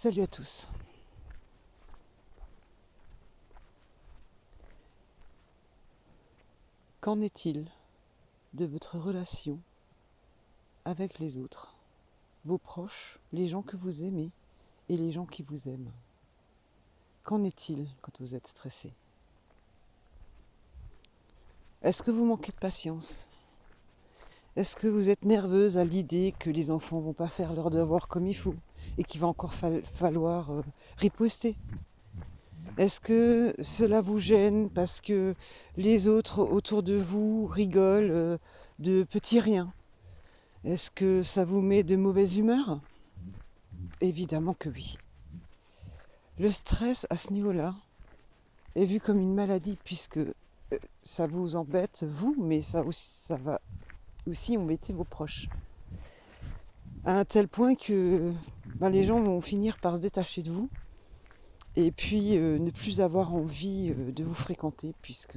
Salut à tous. Qu'en est-il de votre relation avec les autres, vos proches, les gens que vous aimez et les gens qui vous aiment? Qu'en est-il quand vous êtes stressé? Est-ce que vous manquez de patience? Est-ce que vous êtes nerveuse à l'idée que les enfants vont pas faire leurs devoirs comme il faut et qu'il va encore falloir riposter? Est-ce que cela vous gêne parce que les autres autour de vous rigolent de petits riens? Est-ce que ça vous met de mauvaise humeur? Évidemment que oui. Le stress à ce niveau-là est vu comme une maladie puisque ça vous embête vous, mais ça va aussi embêter vos proches. À un tel point que les gens vont finir par se détacher de vous et puis ne plus avoir envie de vous fréquenter puisque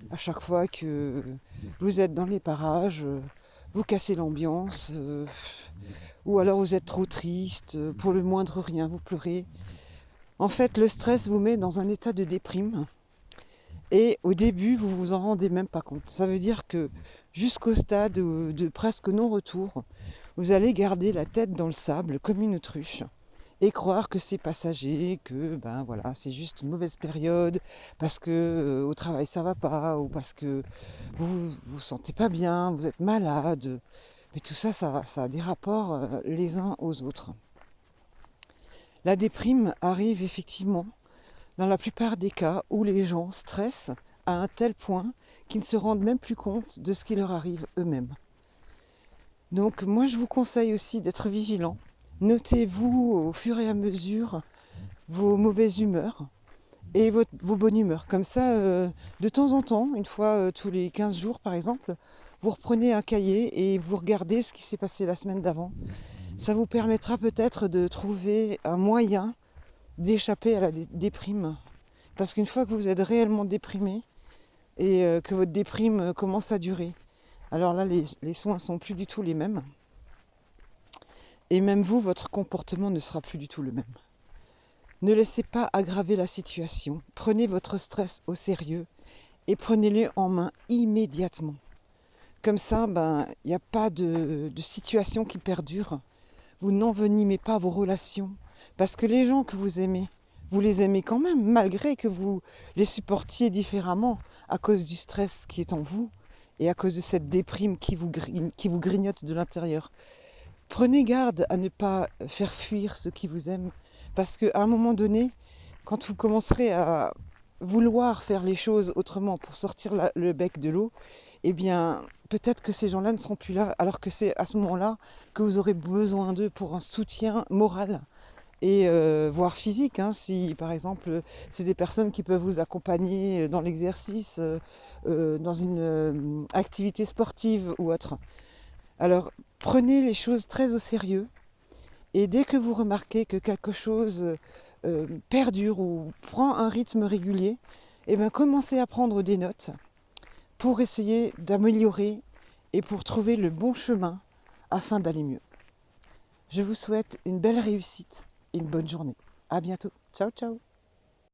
à chaque fois que vous êtes dans les parages, vous cassez l'ambiance, ou alors vous êtes trop triste, pour le moindre rien, vous pleurez. En fait, le stress vous met dans un état de déprime et au début, vous vous en rendez même pas compte. Ça veut dire que jusqu'au stade de presque non-retour, vous allez garder la tête dans le sable comme une autruche et croire que c'est passager, que c'est juste une mauvaise période parce que au travail ça va pas ou parce que vous sentez pas bien, vous êtes malade. Mais tout ça, ça a des rapports les uns aux autres. La déprime arrive effectivement dans la plupart des cas où les gens stressent à un tel point qu'ils ne se rendent même plus compte de ce qui leur arrive eux-mêmes. Donc moi je vous conseille aussi d'être vigilant. Notez-vous au fur et à mesure vos mauvaises humeurs et vos bonnes humeurs. Comme ça, de temps en temps, une fois tous les 15 jours par exemple, vous reprenez un cahier et vous regardez ce qui s'est passé la semaine d'avant. Ça vous permettra peut-être de trouver un moyen d'échapper à la déprime. Parce qu'une fois que vous êtes réellement déprimé et que votre déprime commence à durer, alors là, les soins ne sont plus du tout les mêmes. Et même vous, votre comportement ne sera plus du tout le même. Ne laissez pas aggraver la situation. Prenez votre stress au sérieux et prenez-le en main immédiatement. Comme ça, il n'y a pas de situation qui perdure. Vous n'envenimez pas vos relations. Parce que les gens que vous aimez, vous les aimez quand même, malgré que vous les supportiez différemment à cause du stress qui est en vous et à cause de cette déprime qui vous grignote de l'intérieur. Prenez garde à ne pas faire fuir ceux qui vous aiment. Parce qu'à un moment donné, quand vous commencerez à vouloir faire les choses autrement pour sortir le bec de l'eau, eh bien, peut-être que ces gens-là ne seront plus là, alors que c'est à ce moment-là que vous aurez besoin d'eux pour un soutien moral et voire physique. Si, par exemple, c'est des personnes qui peuvent vous accompagner dans l'exercice, dans une activité sportive ou autre. Alors, prenez les choses très au sérieux et dès que vous remarquez que quelque chose perdure ou prend un rythme régulier, commencez à prendre des notes pour essayer d'améliorer et pour trouver le bon chemin afin d'aller mieux. Je vous souhaite une belle réussite et une bonne journée. À bientôt. Ciao, ciao.